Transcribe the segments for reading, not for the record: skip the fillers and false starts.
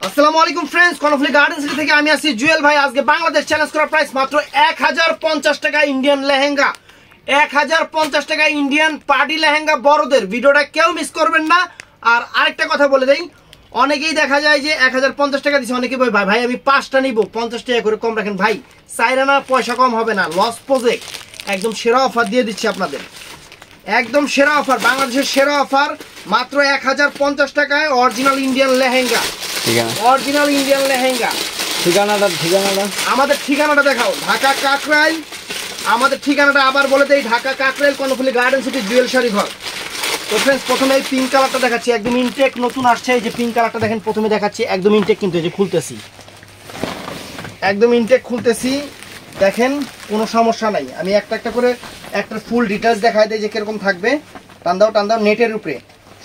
আসসালামু আলাইকুম friends, কর্নফ্লি garden city থেকে আমি আছি জুয়েল ভাই। আজকে বাংলাদেশ চ্যালেঞ্জ করার প্রাইস মাত্র 1050 টাকা ইন্ডিয়ান লেহেঙ্গা। 1050 টাকা ইন্ডিয়ান পার্টি লেহেঙ্গা বড়দের। ভিডিওটা কেউ মিস করবেন না। আর আরেকটা কথা বলে দেই, অনেকেই দেখা যায় যে 1050 টাকা দিচ্ছে, অনেকে ভাই ভাই আমি 5টা নিব, 50 টাকা করে কম রাখেন। ভাই চাইরা না, পয়সা কম হবে না, লস প্রজেক্ট। একদম সেরা অফার দিয়ে দিচ্ছি আপনাদের, একদম সেরা অফার, বাংলাদেশের সেরা অফার। মাত্র 1050 টাকায় original Indian lehenga. Original Indian lehenga. ঠিকানাটা আমাদের ঠিকানাটা দেখাও, ঢাকা কাকরাইল। আমাদের ঠিকানাটা আবার বলে দেই, ঢাকা কাকরাইল, কর্ণফুলী গার্ডেন সিটি, জুয়েল শাড়ি ঘর। তো ফ্রেন্ডস, প্রথমে এই পিঙ্ক কালারটা দেখাচ্ছি, একদম ইনটেক নতুন আসছে। এই যে পিঙ্ক কালারটা দেখেন, প্রথমে দেখাচ্ছি একদম ইনটেক, কিন্তু এই যে খুলতেছি, একদম ইনটেক খুলতেছি, দেখেন কোনো সমস্যা নাই। আমি একটা একটা করে একটা ফুল ডিটেলস দেখাই দিই যে কিরকম থাকবে। টান দাও, নেটের উপরে,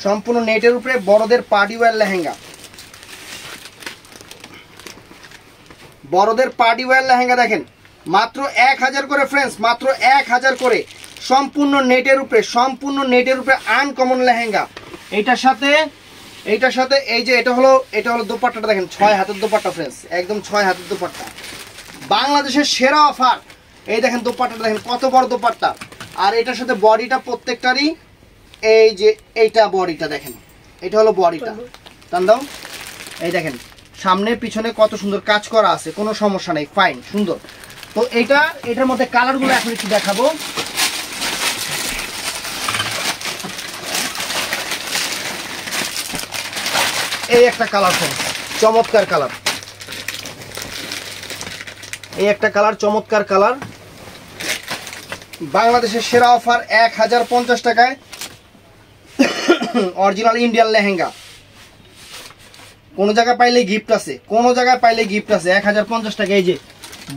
সম্পূর্ণ নেটের উপরে বড়দের পার্টি ওয়্যার লেহেঙ্গা। বড়দের পার্টি ওয়্যার লেহেঙ্গা দেখেন, মাত্র 1000 করে ফ্রেন্ডস, মাত্র 1000 করে। সম্পূর্ণ নেটের উপরে, সম্পূর্ণ নেটের উপরে আনকমন লেহেঙ্গা। এইটার সাথে এই যে এটা হলো দোপাট্টাটা দেখেন, 6 হাতের দোপাট্টা ফ্রেন্ডস, একদম 6 হাতের দোপাট্টা। বাংলাদেশের সেরা অফার। এই দেখেন দোপাট্টাটা দেখেন কত বড় দোপাট্টা। আর এটার সাথে বডিটা প্রত্যেকটারই, এই যে এইটা বডিটা দেখেন, এটা হলো বডিটা। টান দাও, এই দেখেন সামনে পিছনে কত সুন্দর কাজ করা আছে, কোনো সমস্যা নেই, ফাইন সুন্দর। তো এটার মধ্যে কালারগুলো এখন একটু দেখাবো। এই একটা কালার ফ্রেন্ডস, চমৎকার কালার। এই একটা কালার, চমৎকার কালার। বাংলাদেশের সেরা অফার 1050 টাকায় অরিজিনাল ইন্ডিয়ান লেহেঙ্গা। কোন জায়গায় পাইলে গিফট আছে, কোন জায়গায় পাইলে গিফট আছে। 1050 টাকা। এই যে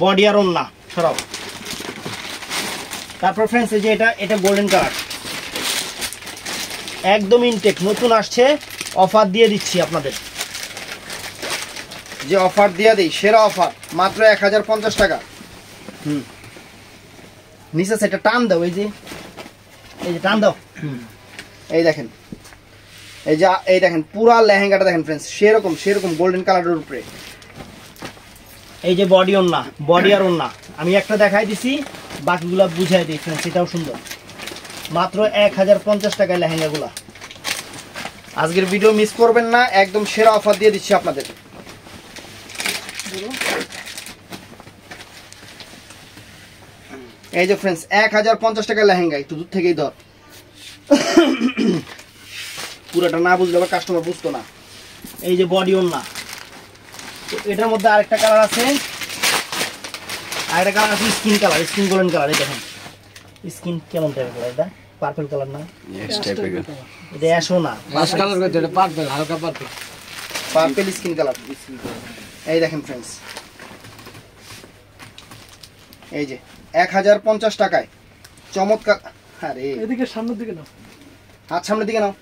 বডি আর ওন্না সরাও। তারপর ফ্রেন্ডস, এই যে এটা গোল্ডেন কালার, একদম ইনটেক নতুন আসছে। অফার দিয়ে দিচ্ছি আপনাদের, যে অফার দিয়ে দিই, সেরা অফার, মাত্র 1050 টাকা। নিচে সেটা টান দাও, এই যে টান দাও। এই দেখেন, এই দেখেন পুরা লেহেঙ্গাটা দেখেন ফ্রেন্ডস, সেরকম গোল্ডেন কালারের উপরে। এই যে বডি ওন্না, বডি আর ওন্না আমি একটা দেখাই দিছি, বাকিগুলো বুঝাই দিই ফ্রেন্ডস। এটাও সুন্দর, মাত্র 1050 টাকায় লেহেঙ্গাগুলা। আজকের ভিডিও মিস করবেন না, একদম সেরা অফার দিয়ে দিচ্ছি আপনাদের। এই যে ফ্রেন্ডস 1050 টাকায় লেহেঙ্গা। একটু দূর থেকেই ধর, পুরোটা না বুঝলে আবার কাস্টমার বুঝতো না। এই যে বডি ওন্না। তো এটার মধ্যে আরেকটা কালার আছে, skin colour, skin golden colour. এই দেখেন স্কিন কেমন টাইপের কালার, এটা পার্পল কালার না, এটা অ্যাশও না, পার্পল স্কিন কালার। এই দেখেন ফ্রেন্ডস, এই যে 1050 টাকায় চমৎকার। আরে এদিকে সামনের দিকে নাও, হাত সামনের দিকে নাও।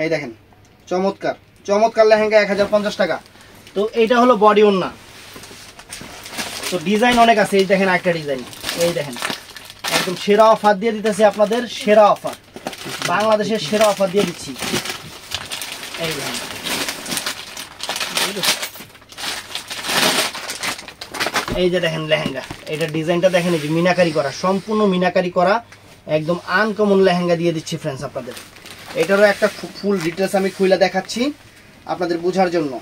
এই দেখেন চমৎকার লেহেঙ্গা, 1050 টাকা। তো এইটা হলো বডি ওন্না। তো ডিজাইন অনেক আছে, এই দেখেন একটা ডিজাইন, এই দেখেন একদম সেরা অফার দিয়ে দিতেছে আপনাদের, সেরা অফার, বাংলাদেশের সেরা অফার দিয়ে দিচ্ছি। এই দেখেন, এই যে দেখেন লেহেঙ্গা, এটা ডিজাইনটা দেখেন, এই যে মিনাকারি করা, সম্পূর্ণ মিনাকারি করা, একদম আনকমন লেহেঙ্গা দিয়ে দিচ্ছি ফ্রেন্ডস আপনাদের। এটারও একটা ফুল ডিটেলস আমি খুলে দেখাচ্ছি আপনাদের বোঝার জন্য।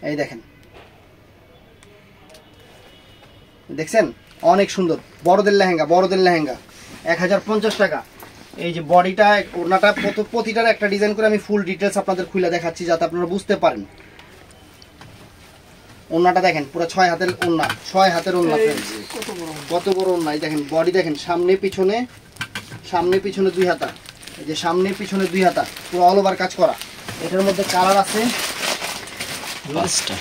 এই দেখেন, দেখছেন অনেক সুন্দর বড়দের লেহেঙ্গা, 1050 টাকা। এই যে বডিটা, ওড়নাটা, প্রতিটার একটা ডিজাইন করে আমি ফুল ডিটেলস আপনাদের খুলে দেখাচ্ছি যাতে আপনারা বুঝতে পারেন। ওড়নাটা দেখেন পুরো 6 হাতের ওড়না, 6 হাতের ওড়না ফ্রেন্ডস, কত বড় ওড়না। এই দেখেন বডি দেখেন, সামনে পিছনে 2 হাতা। এই যে সামনে পিছনে 2 হাতা, পুরো অল ওভার কাজ করা। এটার মধ্যে কালার আছে 5টা।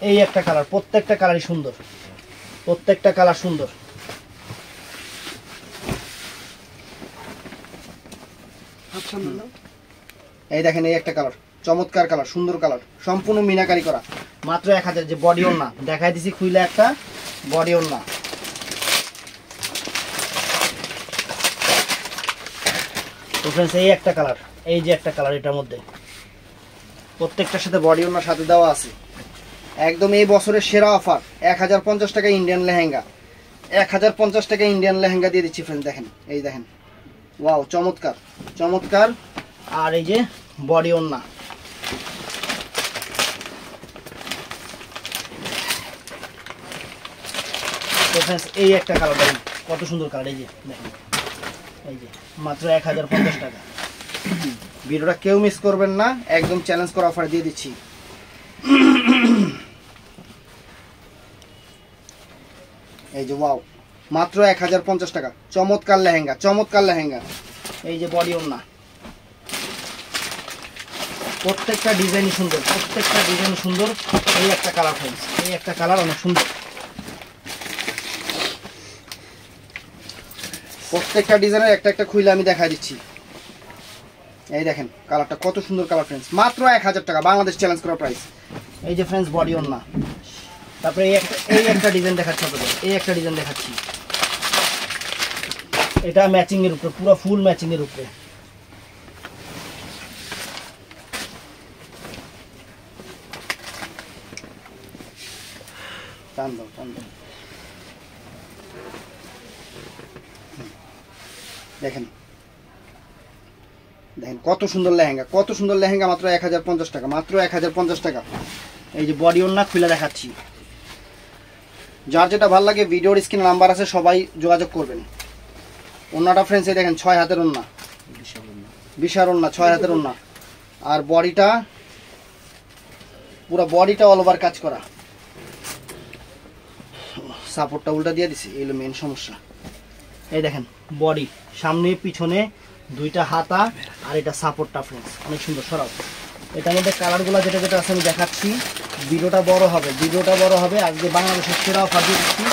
এই একটা কালার, প্রত্যেকটা কালারই সুন্দর, প্রত্যেকটা কালার সুন্দর। এই দেখেন এই একটা কালার, চমৎকার কালার, সুন্দর কালার, সম্পূর্ণ মিনাকারি করা, মাত্র 1000। যে বডি ওড়না দেখাই দিছি খুইলে, একটা বডি ওড়না। তো फ्रेंड्स এই একটা কালার, এই যে একটা কালার, এটার মধ্যে প্রত্যেকটার সাথে বডি ওড়নার সাথে দেওয়া আছে। একদম এই বছরের সেরা অফার, 1050 টাকা ইন্ডিয়ান লেহেঙ্গা, 1050 টাকা ইন্ডিয়ান লেহেঙ্গা দিয়ে দিচ্ছি फ्रेंड्स। দেখেন, এই দেখেন, ওয়াও, চমৎকার চমৎকার। আর এই যে বডি ওড়না, তো फ्रेंड्स এই একটা কালার দেখেন কত সুন্দর কালার, এই যে দেখেন, এই যে মাত্র 1050 টাকা। ভিডিওটা কেউ মিস করবেন না, একদম চ্যালেঞ্জ করা অফার দিয়ে দিচ্ছি। এই যে ওয়াও, মাত্র 1050 টাকা, চমৎকার লেহেঙ্গা, চমৎকার লেহেঙ্গা। এই যে বডি ওড়না, প্রত্যেকটা ডিজাইন সুন্দর, প্রত্যেকটা ডিজাইন সুন্দর। এই একটা কালার फ्रेंड्स, এই একটা কালার অনেক সুন্দর, প্রত্যেকটা ডিজাইনের একটা একটা খুলে আমি দেখাই দিচ্ছি। এই দেখেন কালারটা কত সুন্দর কালার फ्रेंड्स, মাত্র 1000 টাকা, বাংলাদেশ চ্যালেঞ্জ করা প্রাইস। এই যে फ्रेंड्स বডি ওড়না, তারপরে এই একটা ডিজাইন দেখাচ্ছি আপনাদের, এই একটা ডিজাইন দেখাচ্ছি, এটা ম্যাচিং এর উপরে, পুরো ফুল ম্যাচিং এর উপরে। টান দাও, টান দাও। দেখেন দেখেন কত সুন্দর লেহেঙ্গা, কত সুন্দর লেহেঙ্গা, মাত্র 1050 টাকা, মাত্র 1050 টাকা। এই যে বডি ওড়না খুলে দেখাচ্ছি, যার যেটা ভালো লাগে ভিডিওর স্ক্রিনে নাম্বার আছে, সবাই যোগাযোগ করবেন। ওড়নাটা फ्रेंड्स এই দেখেন 6 হাতের ওড়না, বিশাল ওড়না, 6 হাতের ওড়না। আর বডিটা পুরো বডিটা অল ওভার কাজ করা, সাপোর্টটা উল্টা দিয়ে দিছি, এই হলো মেন সমস্যা। এই দেখেন বডি, সামনে পিছনে দুইটা হাতা, আর এটা সাপোর্টটা फ्रेंड्स অনেক সুন্দর। সরাও, এটার মধ্যে কালারগুলো যেটা যেটা আছে আমি দেখাচ্ছি। ভিডিওটা বড় হবে, ভিডিওটা বড় হবে। আজকে বাংলাদেশের সেরা অফার দিয়ে দিচ্ছি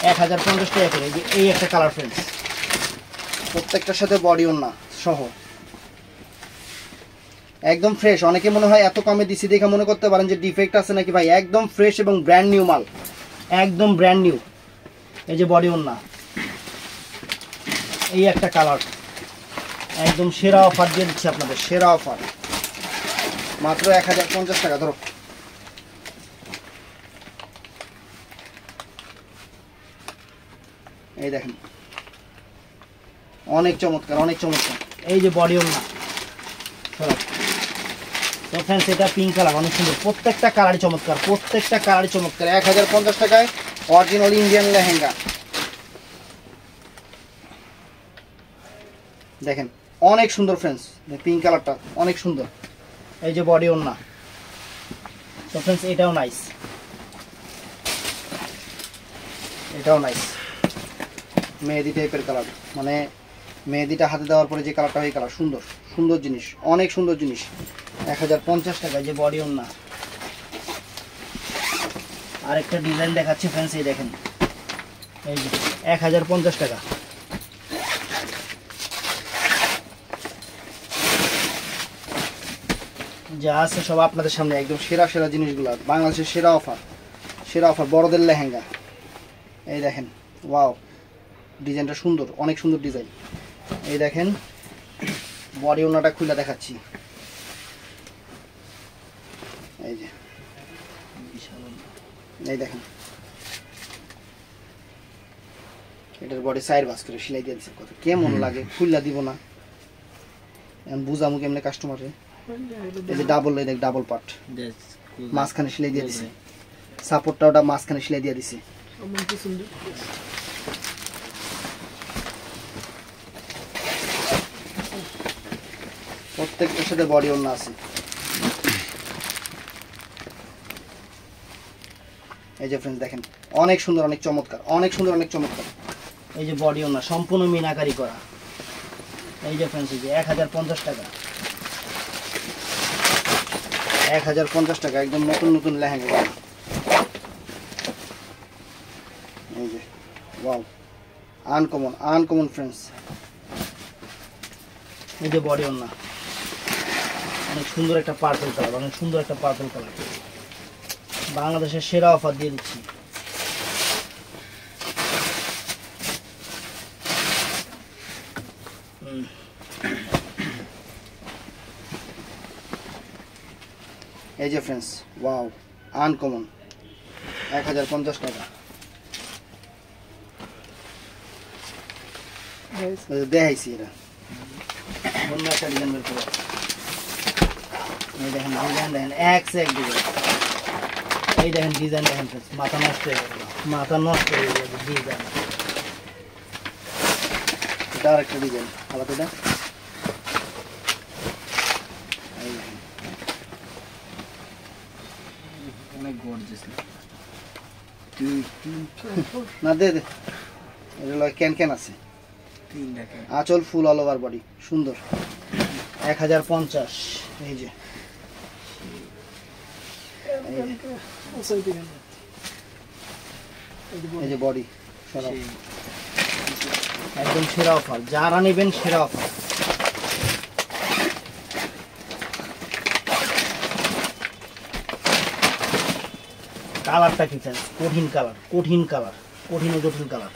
1050 টাকা করে। এই একটা কালার फ्रेंड्स, প্রত্যেকটার সাথে বডি ওড়না সহ, একদম ফ্রেশ। অনেকে মনে হয় এত কমে দিছি দেখে মনে করতে পারেন যে ডিফেক্ট আছে নাকি, ভাই একদম ফ্রেশ এবং ব্র্যান্ড নিউ মাল, একদম ব্র্যান্ড নিউ। এই যে বডি ওড়না, এই একটা কালার, একদম সেরা অফার দিয়ে দিচ্ছি আপনাদের, সেরা অফার, মাত্র 1050 টাকা। ধরো, এই দেখেন অনেক চমৎকার, অনেক চমৎকার। এই যে বডি ওড়না, তো फ्रेंड्स এটা পিঙ্ক কালার, অনেক সুন্দর, প্রত্যেকটা কালারই চমৎকার, প্রত্যেকটা কালারই চমৎকার। 1050 টাকায় অরিজিনাল ইন্ডিয়ান লেহেঙ্গা। দেখেন অনেক সুন্দর फ्रेंड्स, পিঙ্ক কালারটা অনেক সুন্দর। এই যে বডি ওড়না, তো फ्रेंड्स এটাও নাইস, এটাও নাইস, মেহেদি টাইপের কালার, মানে মেহেদিটা হাতে দেওয়ার পরে যে কালারটা হয়, কালার সুন্দর, সুন্দর জিনিস, অনেক সুন্দর জিনিস। 1050 টাকায় যে বডি ওড়না। আরেকটা ডিজাইন দেখাচ্ছি फ्रेंड्स, এই দেখেন, এই যে 1050 টাকা। যা আছে সব আপনাদের সামনে, একদম সেরা সেরা জিনিসগুলো, বাংলাদেশের সেরা অফার, সেরা অফার, বড়দের লেহেঙ্গা। এই দেখেন ওয়াও, ডিজাইনটা সুন্দর, অনেক সুন্দর ডিজাইন। এই দেখেন বডি ওড়নাটা খুলে দেখাচ্ছি, এই যে, এই দেখেন এটার বডি সাইড বাস করে সেলাই দিয়ে দিচ্ছে, কত কেমন লাগে, খুললা দিব না, এখন বুঝামু কেমনে কাস্টমারে। এই যে ডাবল, এই দেখ ডাবল পার্ট, মাঝখানে সেলাই দিয়ে দিছে, সাপোর্টটা ওটা মাঝখানে সেলাই দিয়ে দিছে। প্রত্যেকটার সাথে বডি ওড়না আছে। এই যে फ्रेंड्स দেখেন অনেক সুন্দর, অনেক চমৎকার, অনেক সুন্দর, অনেক চমৎকার। এই যে বডি ওড়না সম্পূর্ণ মিনাকারি করা। এই যে फ्रेंड्स এই যে 1050 টাকা, 1050 টাকা, একদম নতুন নতুন লেহেঙ্গা। এই যে ওয়াও, আনকমন, আনকমন फ्रेंड्स। এই যে বডি ওড়না, অনেক সুন্দর একটা পার্পল কালার, অনেক সুন্দর একটা পার্পল কালার। বাংলাদেশের সেরা অফার দিয়ে দিচ্ছি। এই যে ফ্রেন্ডস, ওয়াও, আনকমন, 1050 টাকা। দেখাইছি এটা অন্য একটা ডিজাইন বের করে। এই দেখেন ডিজাইন, দেখেন এক সে এক ডিজাইন। এই দেখেন ডিজাইন, দেখেন ফ্রেন্ডস, মাথা নষ্ট হয়ে গেল, মাথা নষ্ট হয়ে গেল ডিজাইন। এটা আরেকটা ডিজাইন আলাদা। এটা অনেক গর্জিয়াস না, দে দে, এটা ক্যান আছে, আঁচল ফুল অল ওভার বডি, সুন্দর, 1050। এই যে এই যে বডি সরাও, একদম সেরা অফার, যারা নেবেন সেরা অফার। কালারটা কি চান? কঠিন কালার, কঠিন কালার, কঠিন ও জটিল কালার।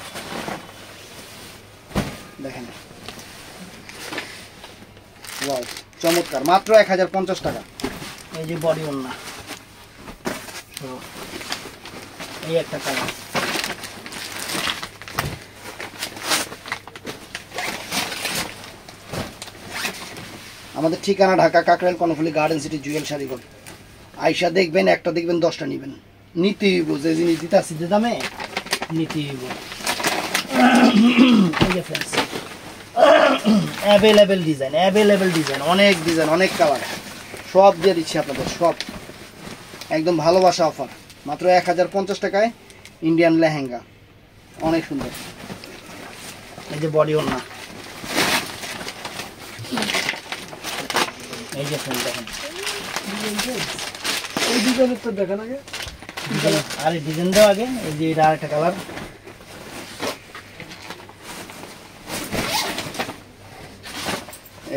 দেখেন, ওয়াও, চমৎকার, মাত্র 1050 টাকা। এই যে বডি ওন্না, এই একটা কালার। আমাদের ঠিকানা ঢাকা কাকরাইল কর্ণফুলী গার্ডেন সিটি জুয়েল শাড়িঘর। আইসা দেখবেন, একটা দেখবেন 10টা নেবেন, নীতি বুঝে যে নীতিতে আছে যে দামে নীতি। অ্যাভেলেবেল ডিজাইন, অ্যাভেলেবেল ডিজাইন, অনেক ডিজাইন, অনেক কালার, সব দিয়ে দিচ্ছি আপনাদের, সব একদম ভালোবাসা অফার, মাত্র 1050 টাকায় ইন্ডিয়ান লেহেঙ্গা, অনেক সুন্দর। এই যে বডি ওন্না, এই যে ফ্রেন্ড দেখেন, এই ডিজাইনের তো দেখেন আগে, আরে ডিজাইন দাও আগে। এই যে এটা আরেকটা কালার,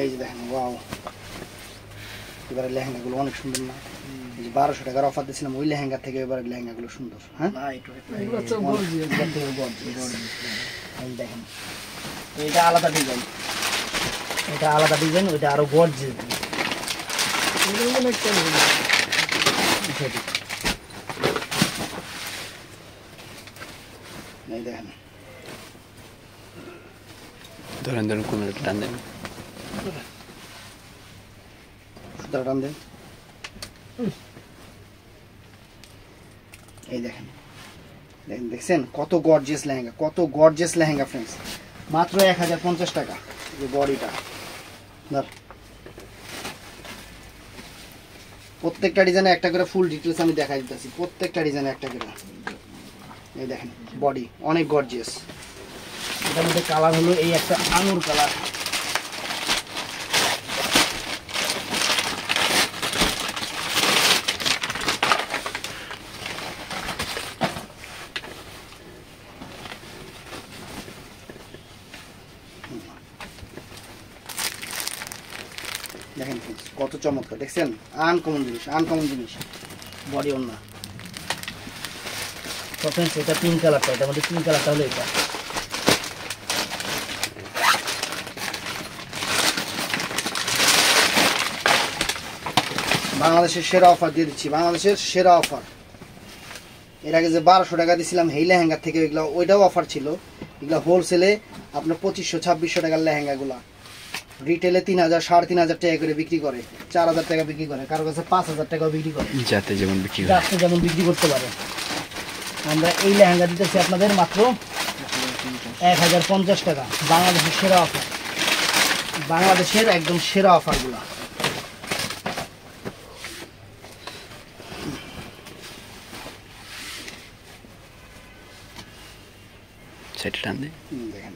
এই যে দেখেন, ওয়াও, এবারে লেহেঙ্গাগুলো অনেক সুন্দর না? এই যে 1200 টাকার অফার দিয়েছিলাম, ওই লেহেঙ্গা থেকে এবারে লেহেঙ্গাগুলো সুন্দর। হ্যাঁ, এই দেখেন, এটা আলাদা ডিজাইন, এটা আলাদা ডিজাইন, ওইটা আরো গর্জিয়াস। এই দেখেন, ধরেন ধরেন কোন টান দেন, সুতরাং টান দেন। এই দেখেন, দেখেন, দেখছেন কত গর্জিয়াস লেহেঙ্গা, কত গর্জিয়াস লেহেঙ্গা ফ্রেন্ডস, মাত্র 1050 টাকা। যে বডিটা ধর, প্রত্যেকটা ডিজাইনে একটা করে ফুল ডিটেলস আমি দেখাই দিতেছি, প্রত্যেকটা ডিজাইনে একটা করে। এই দেখেন বডি অনেক গর্জিয়াস। এটার মধ্যে কালার হলো এই একটা আঙুর কালার, দেখেন কত চমৎকার, দেখছেন, আনকমন জিনিস, আনকমন জিনিস, বডি ওন্না। তো ফ্রেন্ডস, এটা পিঙ্ক কালারটা, এটার মধ্যে পিঙ্ক কালারটা হলো এটা। বাংলাদেশের সেরা অফার দিয়ে দিচ্ছি, বাংলাদেশের সেরা অফার। এর আগে যে 1200 টাকা দিয়েছিলাম এই লেহেঙ্গার থেকে, এগুলো ওইটাও অফার ছিল। এগুলো হোলসেলে আপনার 2500-2600 টাকার লেহেঙ্গাগুলা, রিটেলে 3000 3500 টাকা করে বিক্রি করে, 4000 টাকা বিক্রি করে, কারো কাছে 5000 টাকাও বিক্রি করে, যাতে যেমন বিক্রি করে, যাতে যেমন বিক্রি করতে পারে। আমরা এই লেহেঙ্গা দিতেছি আপনাদের মাত্র 1050 টাকা। বাংলাদেশের সেরা অফার, বাংলাদেশের একদম সেরা অফারগুলা। সেটা টান দেন, দেখেন,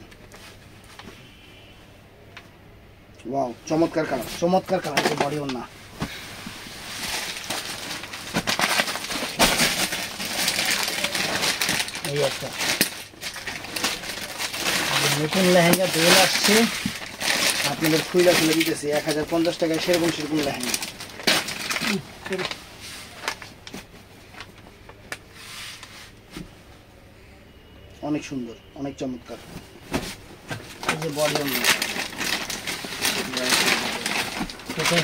ওয়াও, চমৎকার কালার, চমৎকার কালার, এটা বডি ওন্না। এই একটা নতুন লেহেঙ্গা বেল আসছে, আপনাদের খুইলা খুলে দিতেছি 1050 টাকায় সেরকম সেরকম লেহেঙ্গা। অনেক সুন্দর, অনেক চমৎকার। এই যে বডি অন্য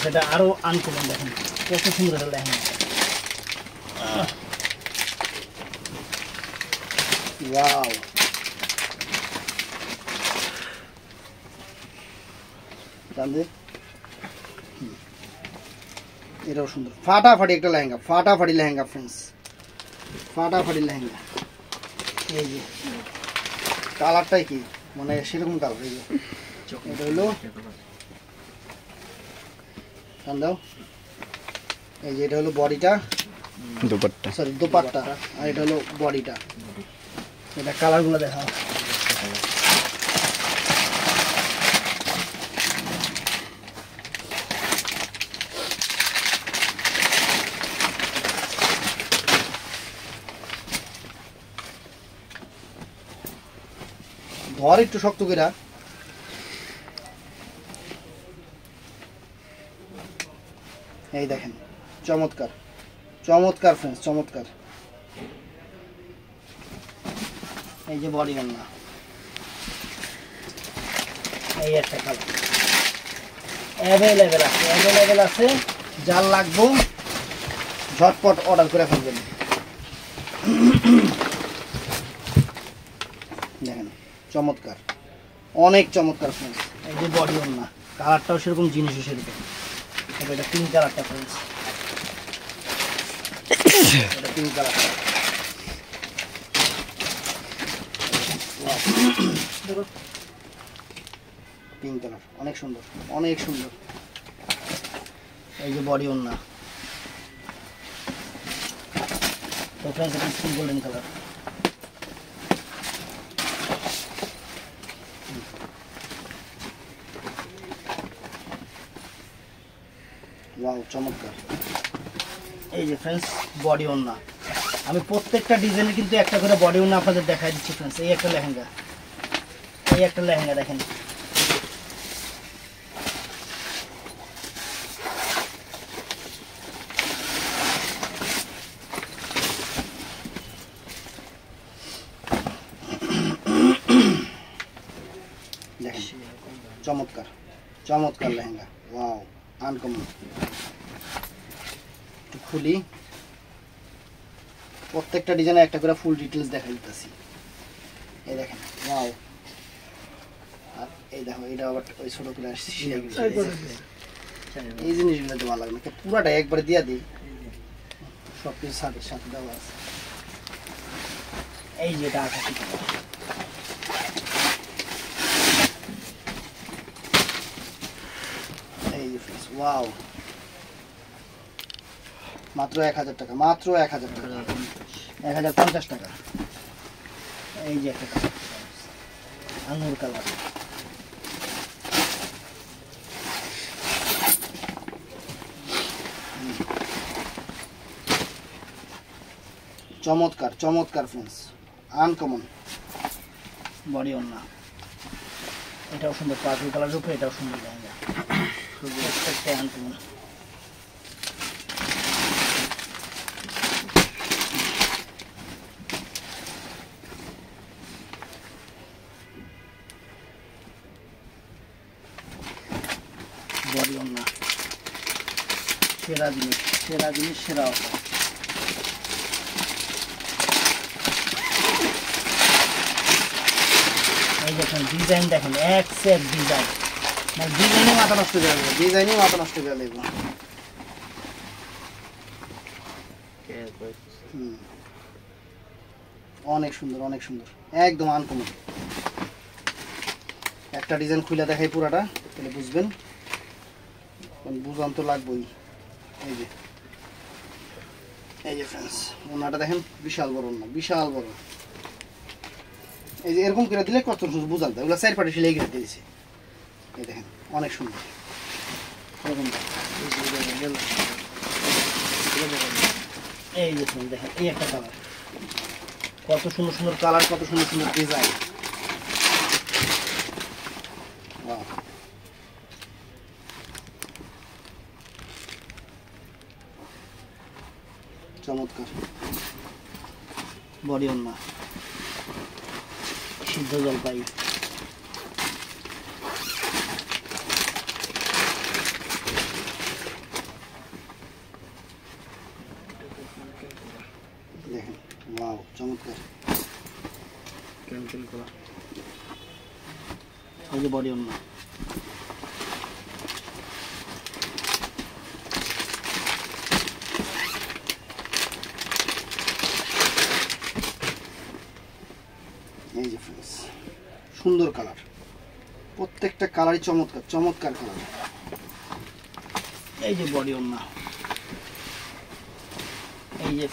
সেটা আরো আনকমন, দেখেন কত সুন্দর একটা লেহেঙ্গা। ওয়াও, এটাও সুন্দর, ফাটাফাটি একটা লেহেঙ্গা, ফাটাফাটি লেহেঙ্গা ফ্রেন্ডস, ফাটাফাটি লেহেঙ্গা। এই যে কালারটাই কি মানে সেরকম কালার। এই যে এটা হলো দাও, এই যে এটা হলো বডিটা, দুপাট্টা, সরি দোপাট্টা, আর এটা হলো বডিটা। এটা কালারগুলো দেখাও। ধর একটু শক্ত করে, এই দেখেন চমৎকার, চমৎকার ফ্রেন্ডস, চমৎকার। এই যে বডি রান্না, এই একটা কালার অ্যাভেলেবেল আছে, অ্যাভেলেবেল আছে, যার লাগবো ঝটপট অর্ডার করে ফেলবেন। দেখেন চমৎকার, অনেক চমৎকার ফ্রেন্ডস। এই যে বডি রান্না, কালারটাও সেরকম, জিনিসও সেরকম। এটা পিঙ্ক কালারটা ফ্রেন্ডস, এটা পিঙ্ক কালারটা, পিঙ্ক কালার, অনেক সুন্দর, অনেক সুন্দর। এই যে বডি ওন্না, তো ফ্রেন্ডস এটা স্কিন গোল্ডেন কালার। ওয়াও, চমৎকার। এই যে ফ্রেন্ডস বডি ওন্না, আমি প্রত্যেকটা ডিজাইনে কিন্তু একটা করে বডি ওন্না আপনাদের দেখাই দিচ্ছি ফ্রেন্ডস। এই একটা লেহেঙ্গা, এই একটা লেহেঙ্গা দেখেন, দেখেন চমৎকার, চমৎকার লেহেঙ্গা। Wow, uncommon. খুলি, প্রত্যেকটা ডিজাইনে একটা করে ফুল ডিটেলস দেখাই দিতেছি। এই দেখেন ওয়াও, আর এই দেখো এটা আবার ওই ছোট করে আসছে, এই জিনিসগুলো তো ভালো লাগে না, পুরাটা একবারে দিয়ে দিই, সব কিছু সাথে সাথে দেওয়া আছে। এই যে এটা 88 টাকা, এই যে ফ্রেন্ডস ওয়াও, মাত্র 1000 টাকা, মাত্র 1000 টাকা, 1050 টাকা। এই যে একটা কালার, আঙুর কালার, চমৎকার, চমৎকার ফ্রেন্ডস, আনকমন। বডি ওন্না, এটাও সুন্দর, পার্পল কালারের উপরে এটাও সুন্দর লেহেঙ্গা, প্রত্যেকটাই আনকমন। বডি ওন্না, সেরা জিনিস, সেরা জিনিস, সেরা অফার। এই দেখেন ডিজাইন, দেখেন এক সেট ডিজাইন, মানে ডিজাইনে মাথা নষ্ট করে দেবো, ডিজাইনে মাথা নষ্ট করে দেবো। অনেক সুন্দর, অনেক সুন্দর, একদম আনকমন। একটা ডিজাইন খুলে দেখাই পুরাটা, তাহলে বুঝবেন, বুঝান তো লাগবেই। এই যে, এই যে ফ্রেন্ডস ওনাটা দেখেন, বিশাল বড় ওনা, বিশাল বড়। এই যে এরকম করে দিলে কত সুন্দর বুঝাল দেয়, ওগুলো 4 পাটি সিলাই করে দিয়েছে। এই দেখেন অনেক সুন্দর, এই যে দেখেন এই একটা কালার, কত সুন্দর সুন্দর কালার, কত সুন্দর সুন্দর ডিজাইন। চমৎকার বডি ওন্না সিদ্ধ জলপাই দেখেন ওয়াও চমৎকার ক্যান্সেল করা এই যে বডি ওন্না এই যে फ्रेंड्स সুন্দর কালার প্রত্যেকটা কালারই চমৎকার চমৎকার কালার এই যে বডি ওন্না এই যে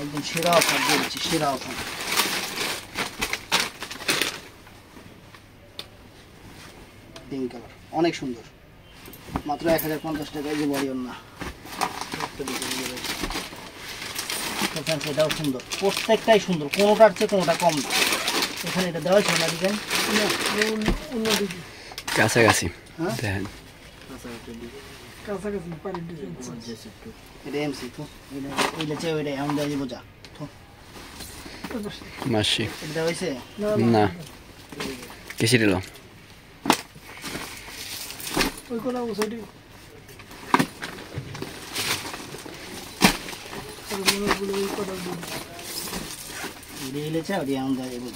একদম সেরা অফার দিয়েছি সেরা অফার পিঙ্ক কালার অনেক সুন্দর মাত্র 1050 টাকা এই যে বডি ওন্না এটাও সুন্দর প্রত্যেকটাই সুন্দর কোনোটার চেয়ে কোনোটা কম না এখানে এটা দেওয়া ছিল না ডিজাইন কাছাকাছি দেখেন এটা এমসি তো এটা চেয়ে ওইটা এমন দেওয়া যাবো যা মাসি এটা দেওয়া হয়েছে না কেসি দিল ওই কোলা ওসাইডি মনোগুলো ওই কোলা এটা এলেছে ওটা এমন দেওয়া যাবো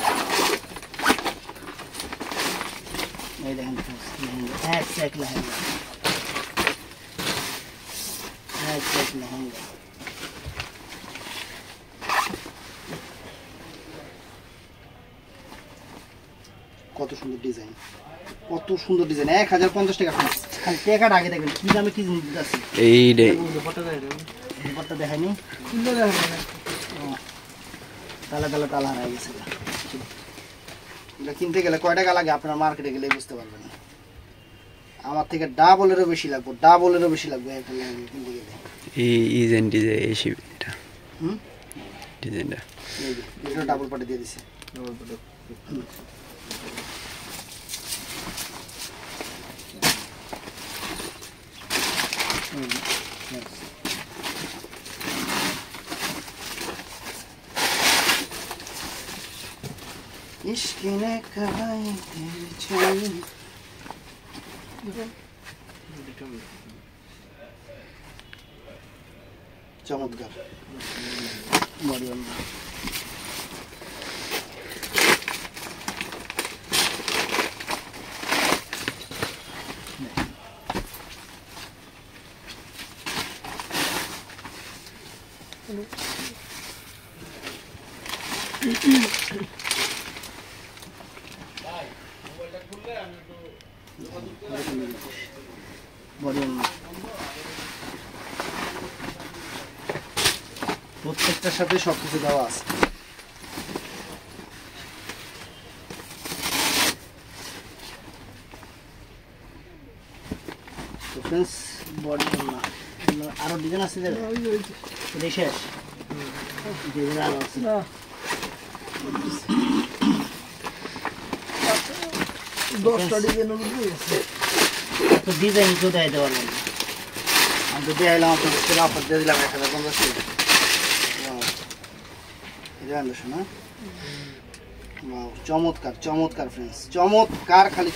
এই দেখেন এক লেহেঙ্গা এক লেহেঙ্গা কত সুন্দর ডিজাইন কত সুন্দর ডিজাইন 1050 টাকা খালি টাকাটা আগে দেখবেন কি দামে কি জিনিস আছে এই রে ব্যাপারটা দেখায়নি সুন্দর লাগে তালা তালা তালা হারাই গেছে এটা কিনতে গেলে কয় টাকা লাগে আপনার মার্কেটে গেলে বুঝতে পারবেন আমার থেকে ডাবলেরও বেশি লাগবে একটা লেহেঙ্গা কিনতে গেলে এই ডিজাইন এই এটা হুম ডিজাইনটা এই যে এটা ডাবল পাটে দিয়ে দিছে ডাবল পাটে इश्क ने कहाई तेरी चोरी चमत्कार बड़ी প্রত্যেকটার সাথে সবকিছু দেওয়া আছে তো फ्रेंड्स বডি না আরো ডিজাইন আছে এর এটাই শেষ ডিজাইন আরো আছে না 10টা ডিজাইন আছে তো ডিজাইন তো দেখাইতে পারবেন না আমি তো দেখাইলাম আপনাদের সেরা অফার দিয়ে দিলাম 1050 টাকা এটা আনছো না ওয়াও চমৎকার চমৎকার फ्रेंड्स চমৎকার খালি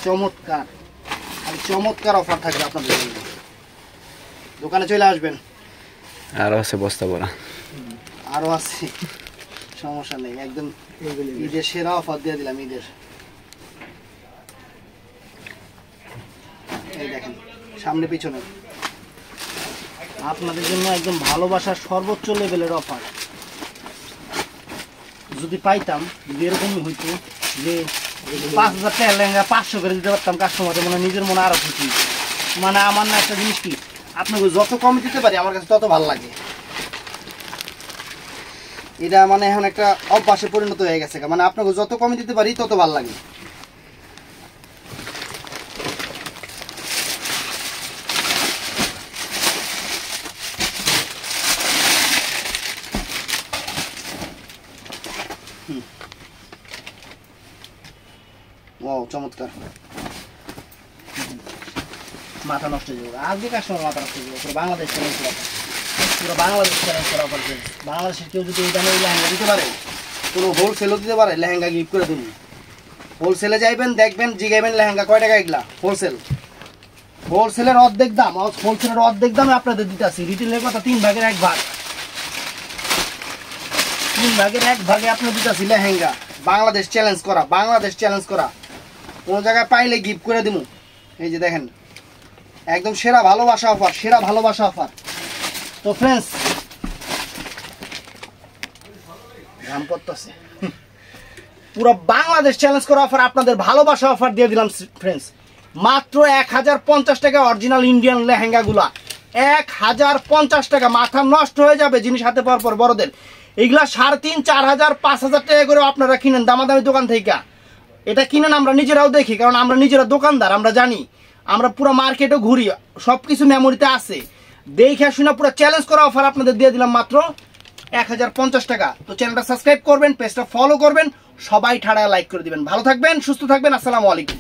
চমৎকার অফার থাকবে আপনাদের জন্য দোকানে চলে আসবেন আর আছে বস্তা ভরা আরো আছে সমস্যা নেই একদম ঈদের সেরা অফার দিয়ে দিলাম ঈদের এই দেখেন সামনে পিছনে আপনাদের জন্য একদম ভালোবাসার সর্বোচ্চ লেভেলের অফার যদি পাইতাম যদি এরকমই হইতো যে 5000 টাকা লেহেঙ্গা 500 করে দিতে পারতাম কাস্টমারকে মানে নিজের মনে আরো খুশি মানে আমার না একটা জিনিস কি আপনাকে যত কম দিতে পারি আমার কাছে তত ভালো লাগে এটা মানে এখন একটা অভ্যাসে পরিণত হয়ে গেছে মানে আপনাকে যত কম দিতে পারি তত ভালো লাগে ওয়াও চমৎকার মাথা নষ্ট হয়ে যাবে আজকে কাস্টমার মাথা নষ্ট হয়ে যাবে বাংলাদেশ পুরো বাংলাদেশ চ্যালেঞ্জ করা অফার ফ্রেন্ডস। বাংলাদেশের কেউ যদি এই দামে এই লেহেঙ্গা দিতে পারে, কোনো হোলসেলও দিতে পারে, লেহেঙ্গা গিফট করে দেবো। হোলসেলে যাইবেন, দেখবেন, জিগাইবেন লেহেঙ্গা কয় টাকা এগুলা হোলসেলের অর্ধেক দাম, হোলসেলের অর্ধেক দামে আপনাদের দিতে আসি। রিটেলের কথা 3 ভাগের 1 ভাগ, 3 ভাগের 1 ভাগে আপনার দিতে আসি লেহেঙ্গা। বাংলাদেশ চ্যালেঞ্জ করা কোন জায়গায় পাইলে গিফট করে দিব। এই যে দেখেন, একদম সেরা ভালোবাসা অফার। তো ফ্রেন্ডস, দাম পড়তেছে, পুরো বাংলাদেশ চ্যালেঞ্জ করা অফার, আপনাদের ভালোবাসা অফার দিয়ে দিলাম ফ্রেন্ডস। মাত্র 1050 টাকা অরিজিনাল ইন্ডিয়ান লেহেঙ্গা গুলা, 1050 টাকা। মাথা নষ্ট হয়ে যাবে জিনিস হাতে পাওয়ার পর বড়দের। এগুলা 3,500, 4,000, 5,000 টাকা করে আপনারা কিনেন দামাদামি দোকান থেকে। এটা কিনেন, আমরা নিজেরাও দেখি, কারণ আমরা নিজেরা দোকানদার, আমরা জানি, আমরা পুরো মার্কেটও ঘুরি, সবকিছু মেমোরিতে আছে। দেখে শুনে পুরো চ্যালেঞ্জ করা অফার আপনাদের দিয়ে দিলাম মাত্র 1050 টাকা। তো চ্যানেলটা সাবস্ক্রাইব করবেন, পেজটা ফলো করবেন, সবাই ঠাড়া লাইক করে দিবেন। ভালো থাকবেন, সুস্থ থাকবেন, আসসালামু আলাইকুম।